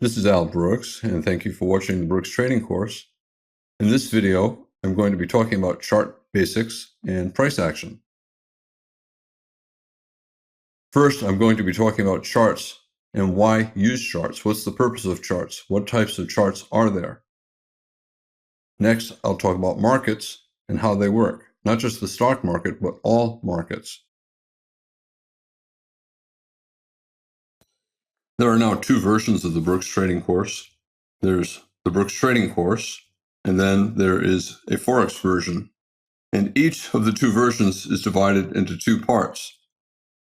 This is Albrooks, and thank you for watching the Brooks Trading course. In this video, I'm going to be talking about chart basics and price action. First, I'm going to be talking about charts and why use charts. What's the purpose of charts? What types of charts are there? Next, I'll talk about markets and how they work. Not just the stock market, but all markets. There are now two versions of the Brooks Trading course. There's the Brooks Trading course, and then there is a Forex version. And each of the two versions is divided into two parts.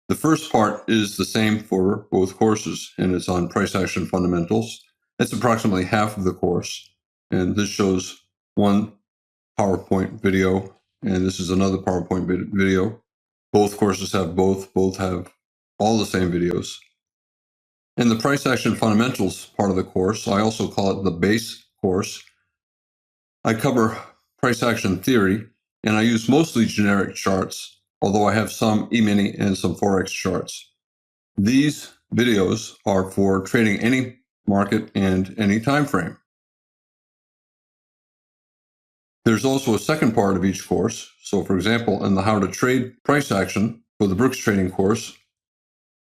The first part is the same for both courses, and it's on price action fundamentals. It's approximately half of the course, and this shows one PowerPoint video, and this is another PowerPoint video. Both courses have both have all the same videos. In the price action fundamentals part of the course, I also call it the base course. I cover price action theory, and I use mostly generic charts, although I have some E-mini and some Forex charts. These videos are for trading any market and any time frame. There's also a second part of each course. So for example, in the how to trade price action for the Brooks Trading course,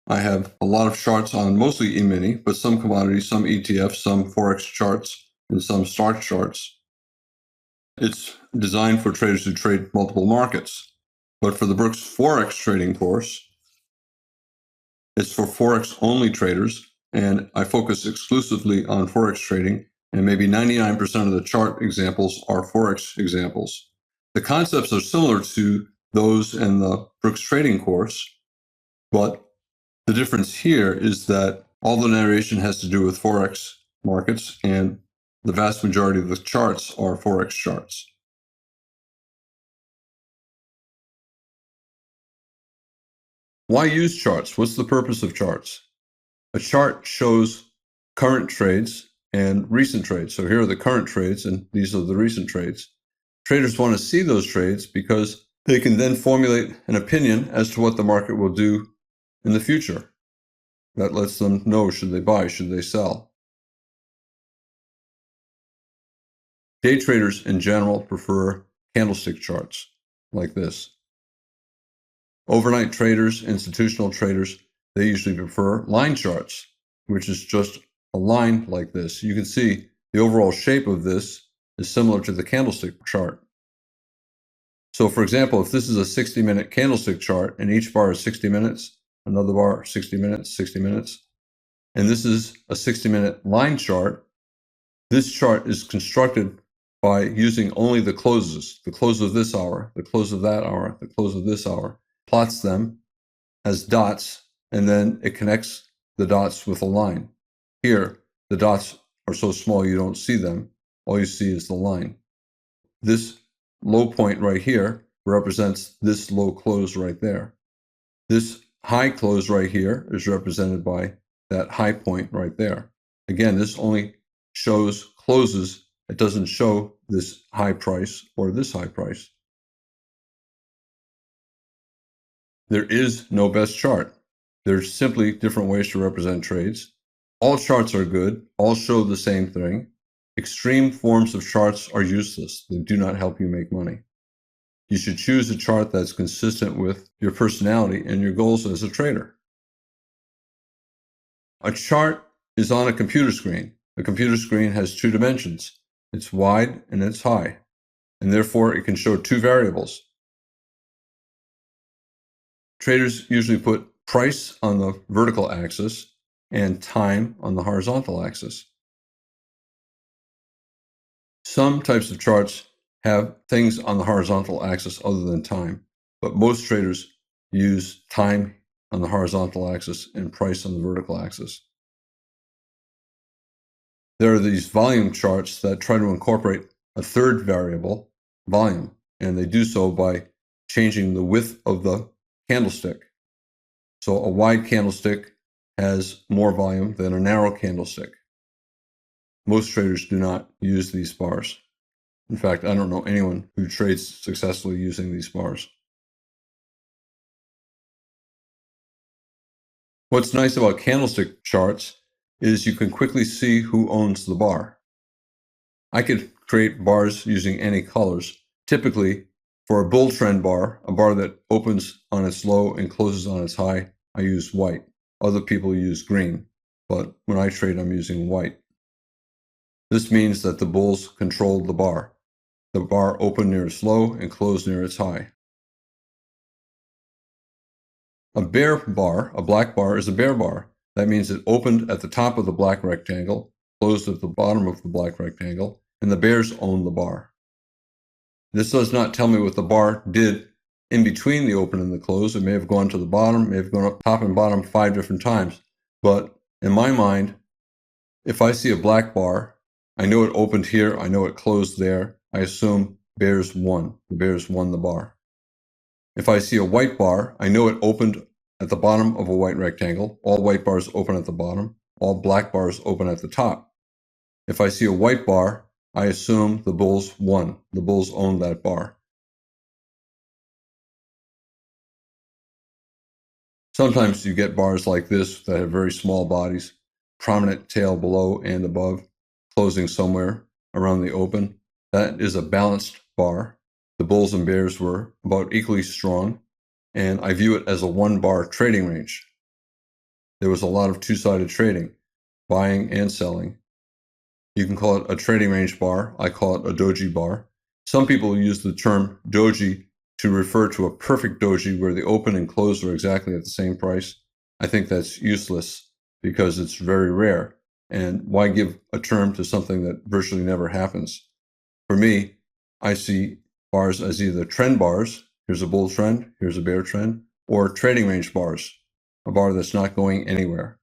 I have a lot of charts on mostly E-mini, but some commodities, some ETFs, some Forex charts, and some stock charts. It's designed for traders who trade multiple markets. But for the Brooks Forex Trading course, it's for Forex only traders, and I focus exclusively on Forex trading, and maybe 99% of the chart examples are Forex examples. The concepts are similar to those in the Brooks Trading course, but the difference here is that all the narration has to do with Forex markets, and the vast majority of the charts are Forex charts. Why use charts? What's the purpose of charts? A chart shows current trades and recent trades. So here are the current trades, and these are the recent trades. Traders want to see those trades because they can then formulate an opinion as to what the market will do in the future. That lets them know, should they buy, should they sell. Day traders in general prefer candlestick charts like this. Overnight traders, institutional traders, they usually prefer line charts, which is just a line like this. You can see the overall shape of this is similar to the candlestick chart. So for example, if this is a 60-minute candlestick chart and each bar is 60 minutes, another bar 60 minutes, 60 minutes, and this is a 60-minute line chart, this chart is constructed by using only the closes, the close of this hour, the close of that hour, the close of this hour, plots them as dots, and then it connects the dots with a line. Here, the dots are so small you don't see them. All you see is the line. This low point right here represents this low close right there. This high close right here is represented by that high point right there. Again, this only shows closes. It doesn't show this high price or this high price. There is no best chart. There's simply different ways to represent trades. All charts are good. All show the same thing. Extreme forms of charts are useless. They do not help you make money. You should choose a chart that's consistent with your personality and your goals as a trader. A chart is on a computer screen. A computer screen has two dimensions. It's wide and it's high, and therefore it can show two variables. Traders usually put price on the vertical axis and time on the horizontal axis. Some types of charts have things on the horizontal axis other than time, but most traders use time on the horizontal axis and price on the vertical axis. There are these volume charts that try to incorporate a third variable, volume, and they do so by changing the width of the candlestick. So a wide candlestick has more volume than a narrow candlestick. Most traders do not use these bars. In fact, I don't know anyone who trades successfully using these bars. What's nice about candlestick charts is you can quickly see who owns the bar. I could create bars using any colors. Typically, for a bull trend bar, a bar that opens on its low and closes on its high, I use white. Other people use green, but when I trade, I'm using white. This means that the bulls controlled the bar. The bar opened near its low and closed near its high. A bear bar, a black bar, is a bear bar. That means it opened at the top of the black rectangle, closed at the bottom of the black rectangle, and the bears own the bar. This does not tell me what the bar did in between the open and the close. It may have gone to the bottom, may have gone up top and bottom 5 different times. But in my mind, if I see a black bar, I know it opened here, I know it closed there. I assume bears won. The bears won the bar. If I see a white bar, I know it opened at the bottom of a white rectangle. All white bars open at the bottom. All black bars open at the top. If I see a white bar, I assume the bulls won. The bulls owned that bar. Sometimes you get bars like this that have very small bodies, prominent tail below and above, closing somewhere around the open. That is a balanced bar. The bulls and bears were about equally strong, and I view it as a one-bar trading range. There was a lot of two-sided trading, buying and selling. You can call it a trading range bar. I call it a doji bar. Some people use the term doji to refer to a perfect doji where the open and close are exactly at the same price. I think that's useless because it's very rare. And why give a term to something that virtually never happens? For me, I see bars as either trend bars, here's a bull trend, here's a bear trend, or trading range bars, a bar that's not going anywhere.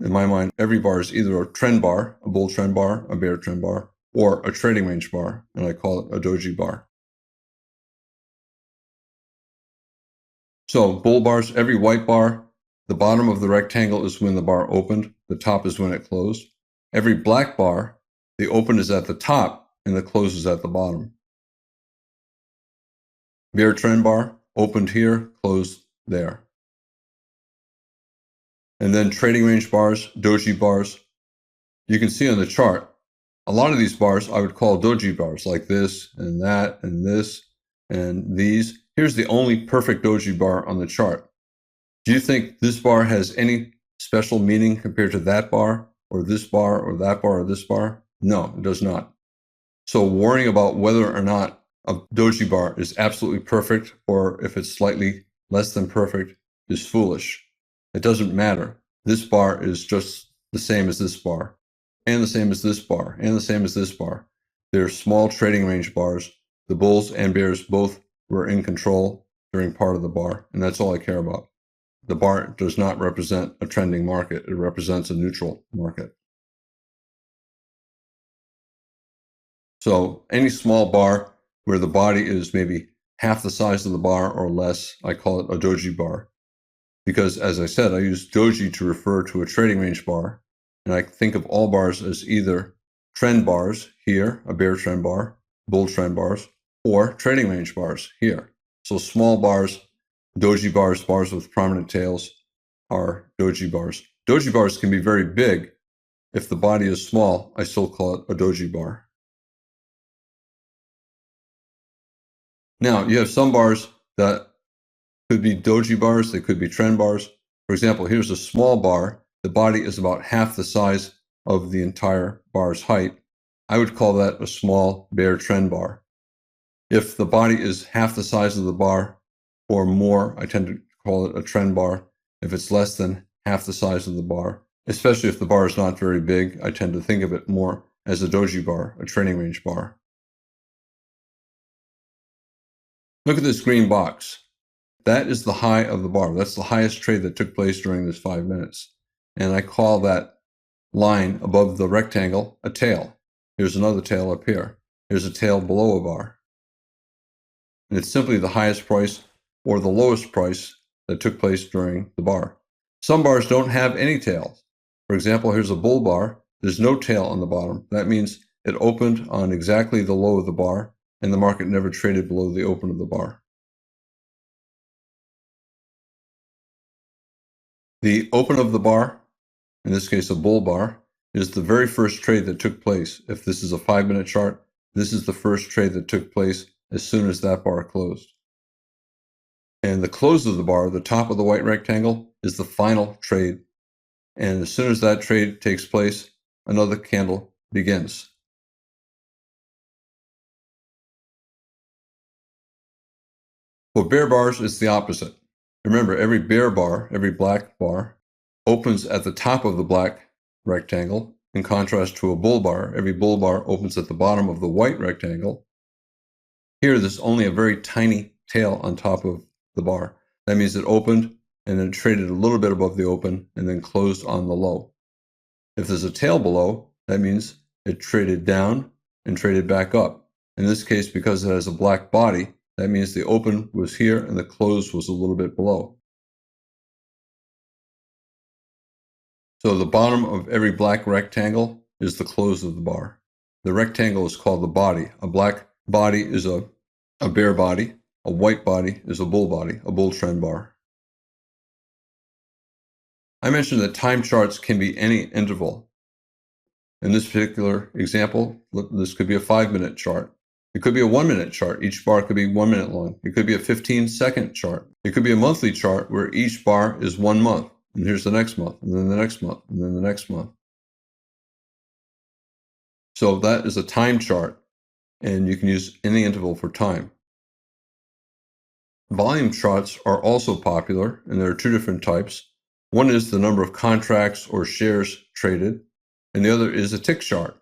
In my mind, every bar is either a trend bar, a bull trend bar, a bear trend bar, or a trading range bar, and I call it a doji bar. So bull bars, every white bar, the bottom of the rectangle is when the bar opened, the top is when it closed. Every black bar, the open is at the top and the close is at the bottom. Bear trend bar, opened here, closed there. And then trading range bars, doji bars. You can see on the chart, a lot of these bars I would call doji bars, like this and that and this and these. Here's the only perfect doji bar on the chart. Do you think this bar has any special meaning compared to that bar or this bar or that bar or this bar? No, it does not. So worrying about whether or not a doji bar is absolutely perfect or if it's slightly less than perfect is foolish. It doesn't matter. This bar is just the same as this bar, and the same as this bar, and the same as this bar. They're small trading range bars. The bulls and bears both were in control during part of the bar, and that's all I care about. The bar does not represent a trending market. It represents a neutral market. So any small bar where the body is maybe half the size of the bar or less, I call it a doji bar. Because as I said, I use doji to refer to a trading range bar. And I think of all bars as either trend bars here, a bear trend bar, bull trend bars, or trading range bars here. So small bars, doji bars, bars with prominent tails are doji bars. Doji bars can be very big. If the body is small, I still call it a doji bar. Now, you have some bars that could be doji bars, they could be trend bars. For example, here's a small bar. The body is about half the size of the entire bar's height. I would call that a small bear trend bar. If the body is half the size of the bar or more, I tend to call it a trend bar. If it's less than half the size of the bar, especially if the bar is not very big, I tend to think of it more as a doji bar, a trading range bar. Look at this green box. That is the high of the bar. That's the highest trade that took place during this 5 minutes. And I call that line above the rectangle a tail. Here's another tail up here. Here's a tail below a bar. And it's simply the highest price or the lowest price that took place during the bar. Some bars don't have any tails. For example, here's a bull bar. There's no tail on the bottom. That means it opened on exactly the low of the bar, and the market never traded below the open of the bar. The open of the bar in this case a bull bar, is the very first trade that took place. If this is a 5-minute chart, this is the first trade that took place as soon as that bar closed. And the close of the bar, the top of the white rectangle, is the final trade. And as soon as that trade takes place, another candle begins. For bear bars, it's the opposite. Remember, every bear bar, every black bar, opens at the top of the black rectangle, in contrast to a bull bar. Every bull bar opens at the bottom of the white rectangle. Here, there's only a very tiny tail on top of the bar. That means it opened and then traded a little bit above the open and then closed on the low. If there's a tail below, that means it traded down and traded back up. In this case, because it has a black body, that means the open was here and the close was a little bit below. So the bottom of every black rectangle is the close of the bar. The rectangle is called the body. A black body is a bear body. A white body is a bull body, a bull trend bar. I mentioned that time charts can be any interval. In this particular example, this could be a 5-minute chart. It could be a 1-minute chart. Each bar could be 1 minute long. It could be a 15-second chart. It could be a monthly chart where each bar is 1 month. And here's the next month, and then the next month, and then the next month. So that is a time chart, and you can use any interval for time. Volume charts are also popular, and there are two different types. One is the number of contracts or shares traded, and the other is a tick chart.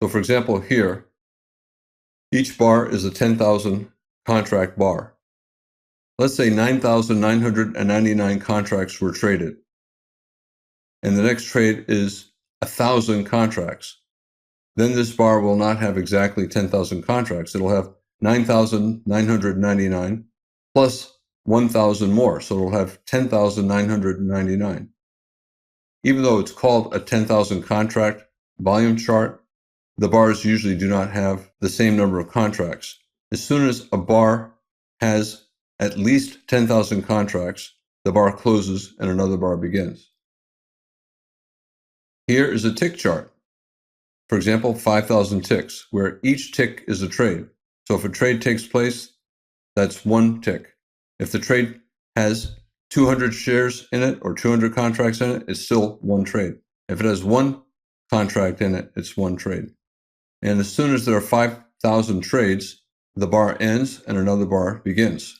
So for example, here, each bar is a 10,000 contract bar. Let's say 9,999 contracts were traded, and the next trade is 1,000 contracts. Then this bar will not have exactly 10,000 contracts. It'll have 9,999 plus 1,000 more, so it'll have 10,999. Even though it's called a 10,000 contract volume chart, the bars usually do not have the same number of contracts. As soon as a bar has at least 10,000 contracts, the bar closes and another bar begins. Here is a tick chart. For example, 5,000 ticks, where each tick is a trade. So if a trade takes place, that's one tick. If the trade has 200 shares in it or 200 contracts in it, it's still one trade. If it has one contract in it, it's one trade. And as soon as there are 5,000 trades, the bar ends and another bar begins.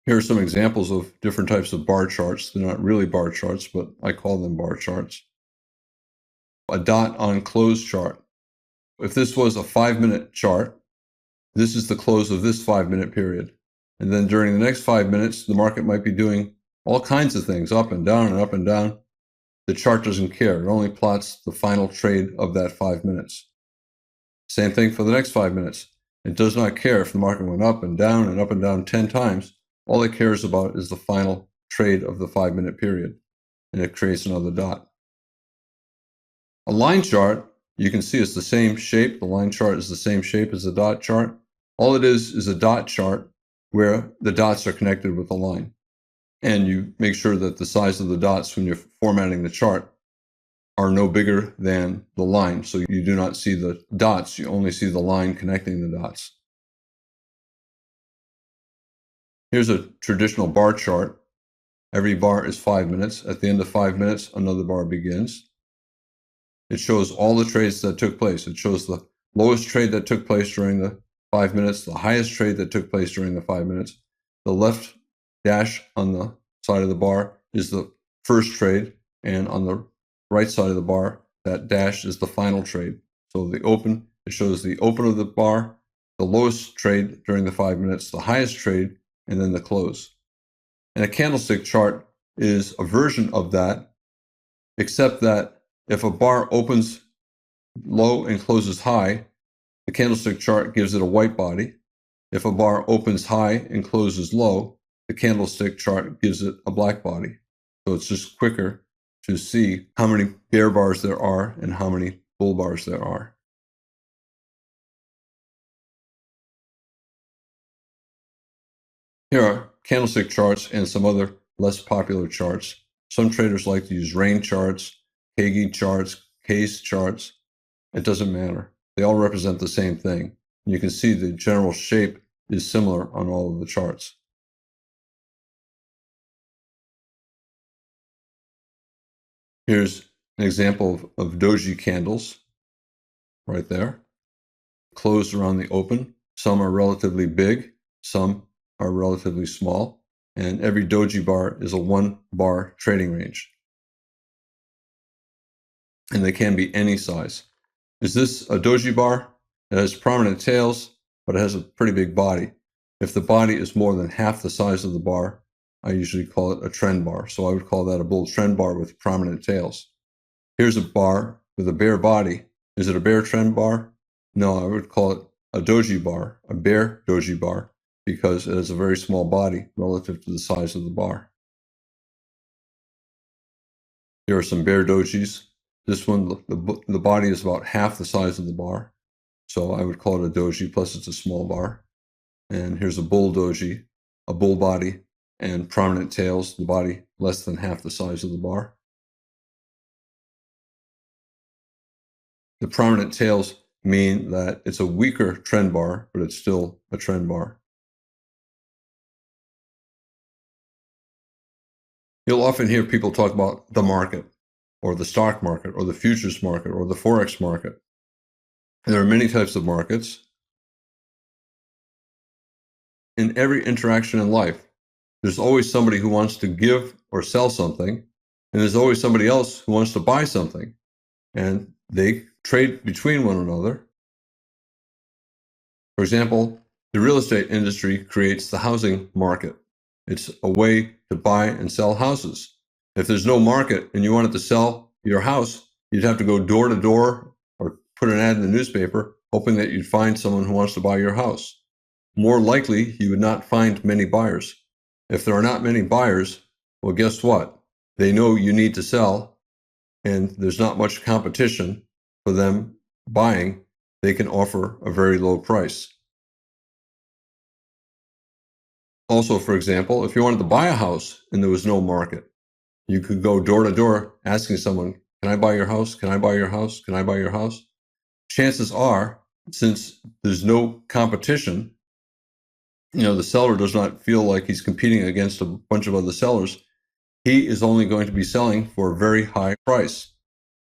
Here are some examples of different types of bar charts. They're not really bar charts, but I call them bar charts. A dot on close chart. If this was a 5-minute chart, this is the close of this 5-minute period. And then during the next 5 minutes, the market might be doing all kinds of things, up and down and up and down. The chart doesn't care. It only plots the final trade of that 5 minutes. Same thing for the next 5 minutes. It does not care if the market went up and down 10 times. All it cares about is the final trade of the 5-minute period, and it creates another dot. A line chart, you can see it's the same shape. The line chart is the same shape as the dot chart. All it is a dot chart where the dots are connected with a line. And you make sure that the size of the dots when you're formatting the chart are no bigger than the line. So you do not see the dots, you only see the line connecting the dots. Here's a traditional bar chart. Every bar is 5 minutes. At the end of 5 minutes, another bar begins. It shows all the trades that took place. It shows the lowest trade that took place during the 5 minutes, the highest trade that took place during the 5 minutes. The left dash on the side of the bar is the first trade, and on the right side of the bar, that dash is the final trade. So the open, it shows the open of the bar, the lowest trade during the 5 minutes, the highest trade, and then the close. And a candlestick chart is a version of that, except that if a bar opens low and closes high, the candlestick chart gives it a white body. If a bar opens high and closes low, the candlestick chart gives it a black body. So it's just quicker to see how many bear bars there are and how many bull bars there are. Here are candlestick charts and some other less popular charts. Some traders like to use rain charts, Kagi charts, case charts. It doesn't matter. They all represent the same thing. You can see the general shape is similar on all of the charts. Here's an example of doji candles right there. Closed around the open. Some are relatively big, some are relatively small, and every doji bar is a 1-bar trading range. And they can be any size. Is this a doji bar? It has prominent tails, but it has a pretty big body. If the body is more than half the size of the bar, I usually call it a trend bar. So I would call that a bull trend bar with prominent tails. Here's a bar with a bare body. Is it a bear trend bar? No, I would call it a doji bar, a bear doji bar, because it has a very small body relative to the size of the bar. Here are some bear dojis. This one, the body is about half the size of the bar. So I would call it a doji, plus it's a small bar. And here's a bull doji, a bull body, and prominent tails, the body less than half the size of the bar. The prominent tails mean that it's a weaker trend bar, but it's still a trend bar. You'll often hear people talk about the market, or the stock market, or the futures market, or the Forex market. And there are many types of markets. In every interaction in life, there's always somebody who wants to give or sell something, and there's always somebody else who wants to buy something. And they trade between one another. For example, the real estate industry creates the housing market. It's a way to buy and sell houses. If there's no market and you wanted to sell your house, you'd have to go door to door or put an ad in the newspaper, hoping that you'd find someone who wants to buy your house. More likely, you would not find many buyers. If there are not many buyers, well, guess what? They know you need to sell, and there's not much competition for them buying. They can offer a very low price. Also, for example, if you wanted to buy a house and there was no market, you could go door to door asking someone, can I buy your house? Can I buy your house? Can I buy your house? Chances are, since there's no competition, the seller does not feel like he's competing against a bunch of other sellers. He is only going to be selling for a very high price.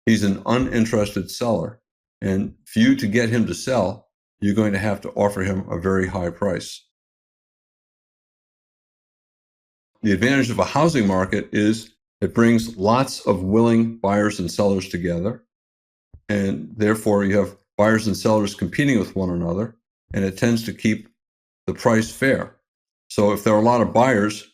He's an uninterested seller. And for you to get him to sell, you're going to have to offer him a very high price. The advantage of a housing market is it brings lots of willing buyers and sellers together. And therefore, you have buyers and sellers competing with one another, and it tends to keep the price fair. So if there are a lot of buyers,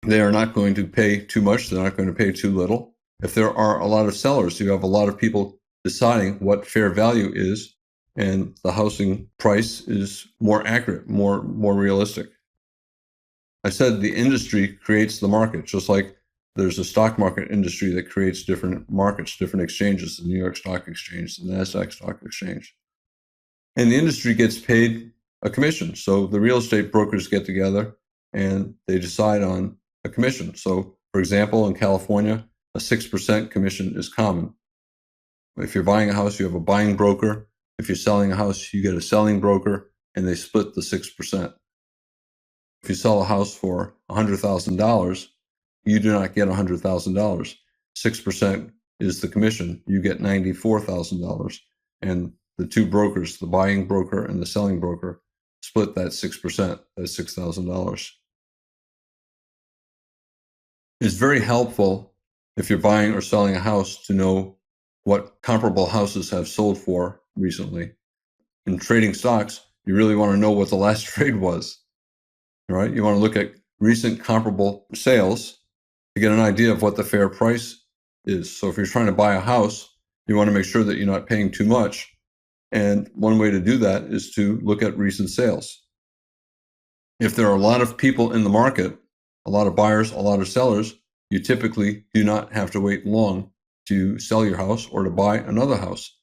they are not going to pay too much. They're not going to pay too little. If there are a lot of sellers, you have a lot of people deciding what fair value is, and the housing price is more accurate, more realistic. I said the industry creates the market, just like there's a stock market industry that creates different markets, different exchanges, the New York Stock Exchange, the NASDAQ Stock Exchange. And the industry gets paid a commission. So the real estate brokers get together and they decide on a commission. So, for example, in California, a 6% commission is common. If you're buying a house, you have a buying broker. If you're selling a house, you get a selling broker, and they split the 6%. If you sell a house for $100,000, you do not get $100,000. 6% is the commission. You get $94,000. And the two brokers, the buying broker and the selling broker, split that 6%, that's $6,000. It's very helpful if you're buying or selling a house to know what comparable houses have sold for recently. In trading stocks, you really want to know what the last trade was, right? You want to look at recent comparable sales to get an idea of what the fair price is. So if you're trying to buy a house, you want to make sure that you're not paying too much. And one way to do that is to look at recent sales. If there are a lot of people in the market, a lot of buyers, a lot of sellers, you typically do not have to wait long to sell your house or to buy another house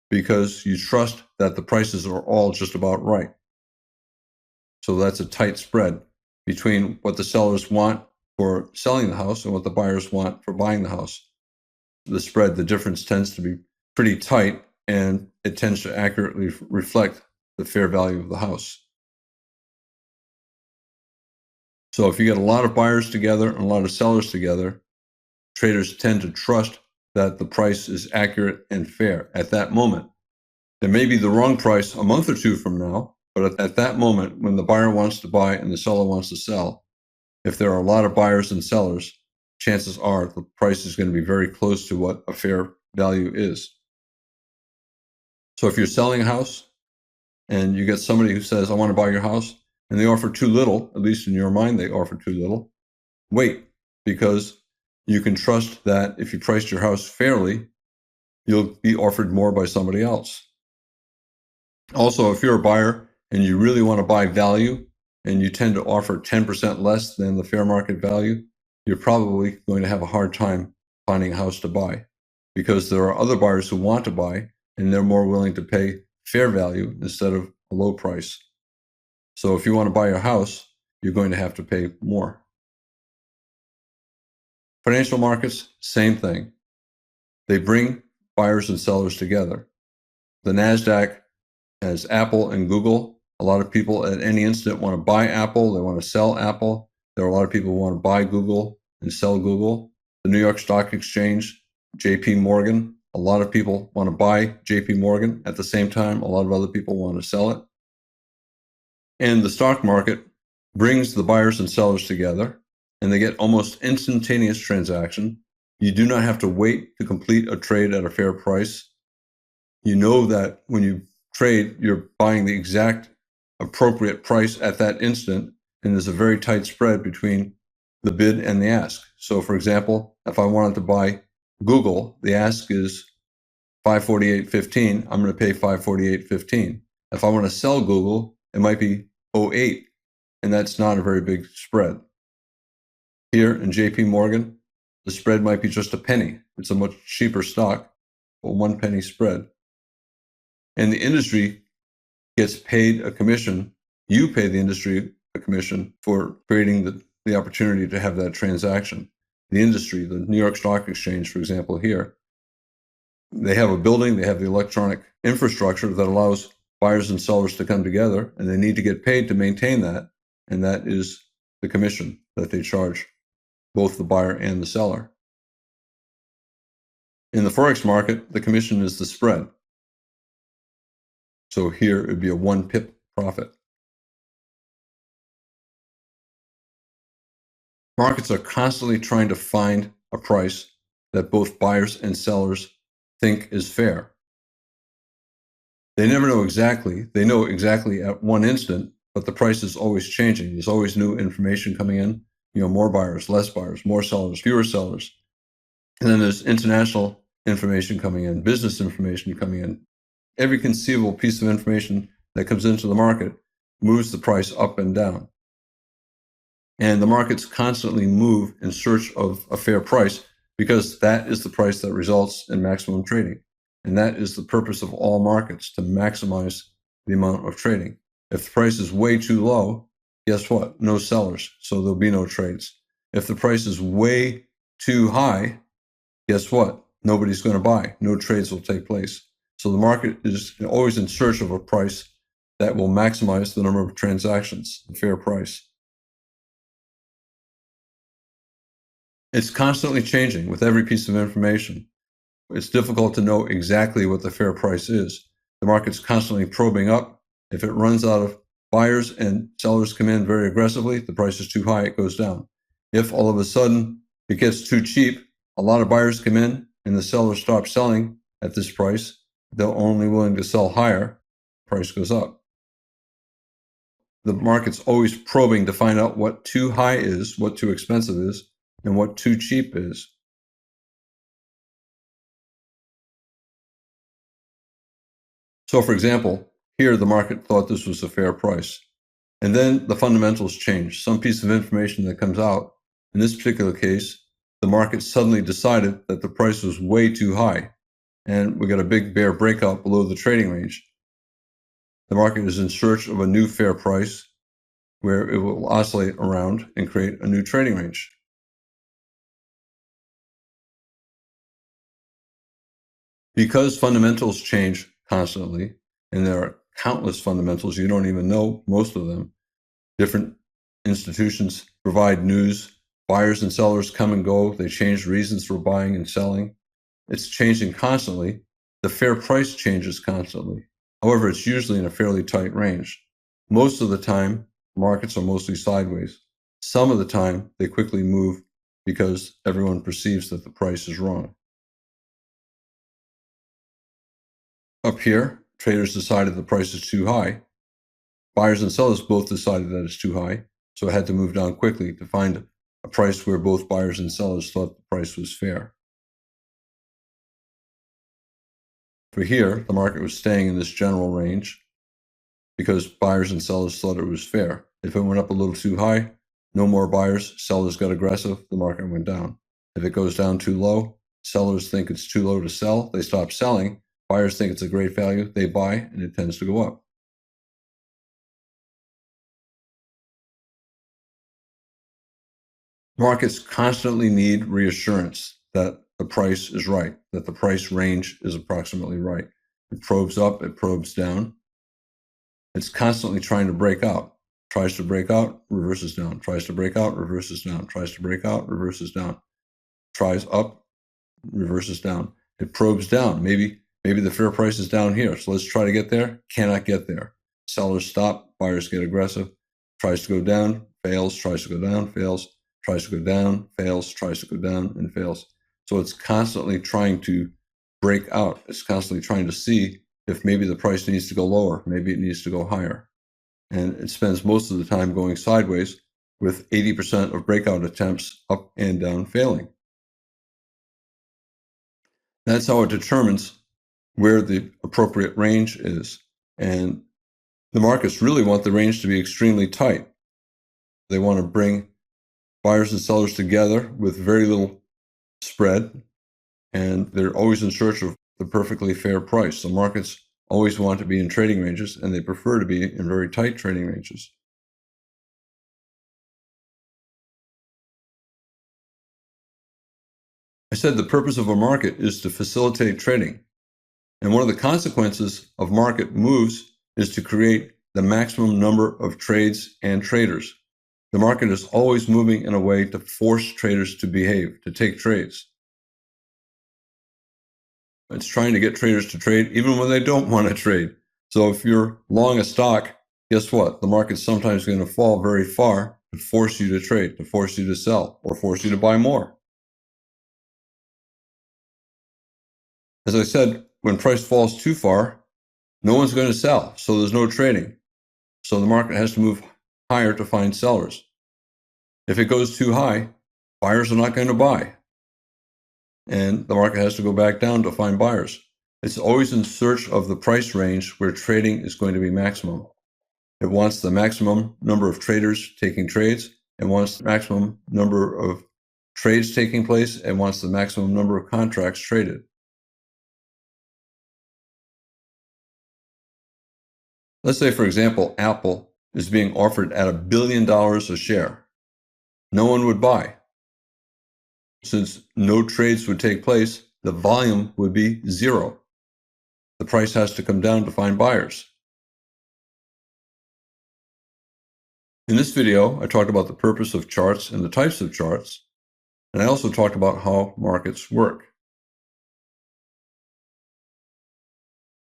because you trust that the prices are all just about right. So that's a tight spread between what the sellers want for selling the house and what the buyers want for buying the house. The spread, the difference tends to be pretty tight, and it tends to accurately reflect the fair value of the house. So if you get a lot of buyers together and a lot of sellers together, traders tend to trust that the price is accurate and fair at that moment. There may be the wrong price a month or two from now, but at that moment, when the buyer wants to buy and the seller wants to sell, if there are a lot of buyers and sellers, chances are the price is going to be very close to what a fair value is. So if you're selling a house and you get somebody who says, I want to buy your house, and they offer too little, at least in your mind, they offer too little, wait, because you can trust that if you priced your house fairly, you'll be offered more by somebody else. Also, if you're a buyer and you really want to buy value and you tend to offer 10% less than the fair market value, you're probably going to have a hard time finding a house to buy, because there are other buyers who want to buy and they're more willing to pay fair value instead of a low price. So if you want to buy a house, you're going to have to pay more. Financial markets, same thing. They bring buyers and sellers together. The NASDAQ has Apple and Google. A lot of people at any instant want to buy Apple. They want to sell Apple. There are a lot of people who want to buy Google and sell Google. The New York Stock Exchange, JP Morgan. A lot of people want to buy JP Morgan. At the same time, a lot of other people want to sell it. And the stock market brings the buyers and sellers together, and they get almost instantaneous transaction. You do not have to wait to complete a trade at a fair price. You know that when you trade, you're buying the exact appropriate price at that instant, and there's a very tight spread between the bid and the ask. So for example, if I wanted to buy Google, the ask is $548.15. I'm going to pay $548.15. If I want to sell Google, it might be 08, and that's not a very big spread. Here in JP Morgan, the spread might be just a penny. It's a much cheaper stock, but 1 penny spread. And the industry gets paid a commission. You pay the industry a commission for creating the opportunity to have that transaction. The industry, the New York Stock Exchange, for example, here, they have a building, they have the electronic infrastructure that allows buyers and sellers to come together, and they need to get paid to maintain that, and that is the commission that they charge both the buyer and the seller. In the Forex market, the commission is the spread. So here it would be a 1 pip profit. Markets are constantly trying to find a price that both buyers and sellers think is fair. They never know exactly. They know exactly at one instant, but the price is always changing. There's always new information coming in. More buyers, less buyers, more sellers, fewer sellers. And then there's international information coming in, business information coming in. Every conceivable piece of information that comes into the market moves the price up and down. And the markets constantly move in search of a fair price, because that is the price that results in maximum trading. And that is the purpose of all markets, to maximize the amount of trading. If the price is way too low, guess what? No sellers, so there'll be no trades. If the price is way too high, guess what? Nobody's going to buy. No trades will take place. So the market is always in search of a price that will maximize the number of transactions, the fair price. It's constantly changing with every piece of information. It's difficult to know exactly what the fair price is. The market's constantly probing up. If it runs out of buyers and sellers come in very aggressively, the price is too high, it goes down. If all of a sudden it gets too cheap, a lot of buyers come in and the sellers stop selling at this price, they're only willing to sell higher, price goes up. The market's always probing to find out what too high is, what too expensive is, and what too cheap is. So for example, here the market thought this was a fair price. And then the fundamentals change. Some piece of information that comes out, in this particular case, the market suddenly decided that the price was way too high. And we got a big bear breakout below the trading range. The market is in search of a new fair price where it will oscillate around and create a new trading range. Because fundamentals change constantly, and there are countless fundamentals, you don't even know most of them. Different institutions provide news. Buyers and sellers come and go. They change reasons for buying and selling. It's changing constantly. The fair price changes constantly. However, it's usually in a fairly tight range. Most of the time, markets are mostly sideways. Some of the time, they quickly move because everyone perceives that the price is wrong. Up here, traders decided the price is too high. Buyers and sellers both decided that it's too high, so it had to move down quickly to find a price where both buyers and sellers thought the price was fair. For here, the market was staying in this general range because buyers and sellers thought it was fair. If it went up a little too high, no more buyers, sellers got aggressive, the market went down. If it goes down too low, sellers think it's too low to sell, they stop selling. Buyers think it's a great value, they buy, and it tends to go up. Markets constantly need reassurance that the price is right, that the price range is approximately right. It probes up, it probes down. It's constantly trying to break out. Tries to break out, reverses down. Tries to break out, reverses down. Tries to break out, reverses down. Tries up, reverses down. It probes down. Maybe the fair price is down here, so let's try to get there. Cannot get there. Sellers stop, buyers get aggressive. Tries to go down, fails. Tries to go down, fails. Tries to go down, fails. Tries to go down, and fails. So it's constantly trying to break out. It's constantly trying to see if maybe the price needs to go lower, maybe it needs to go higher. And it spends most of the time going sideways, with 80% of breakout attempts up and down failing. That's how it determines where the appropriate range is. And the markets really want the range to be extremely tight. They want to bring buyers and sellers together with very little spread, and they're always in search of the perfectly fair price. The markets always want to be in trading ranges, and they prefer to be in very tight trading ranges. I said the purpose of a market is to facilitate trading. And one of the consequences of market moves is to create the maximum number of trades and traders. The market is always moving in a way to force traders to behave, to take trades. It's trying to get traders to trade even when they don't want to trade. So if you're long a stock, guess what? The market's sometimes going to fall very far to force you to trade, to force you to sell, or force you to buy more. As I said, when price falls too far, no one's going to sell, so there's no trading. So the market has to move higher to find sellers. If it goes too high, buyers are not going to buy. And the market has to go back down to find buyers. It's always in search of the price range where trading is going to be maximum. It wants the maximum number of traders taking trades. It wants the maximum number of trades taking place. It wants the maximum number of contracts traded. Let's say, for example, Apple is being offered at $1 billion a share. No one would buy. Since no trades would take place, the volume would be zero. The price has to come down to find buyers. In this video, I talked about the purpose of charts and the types of charts, and I also talked about how markets work.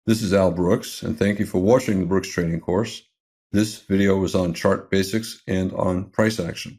This is Albrooks, and thank you for watching the Brooks Trading course. This video was on chart basics and on price action.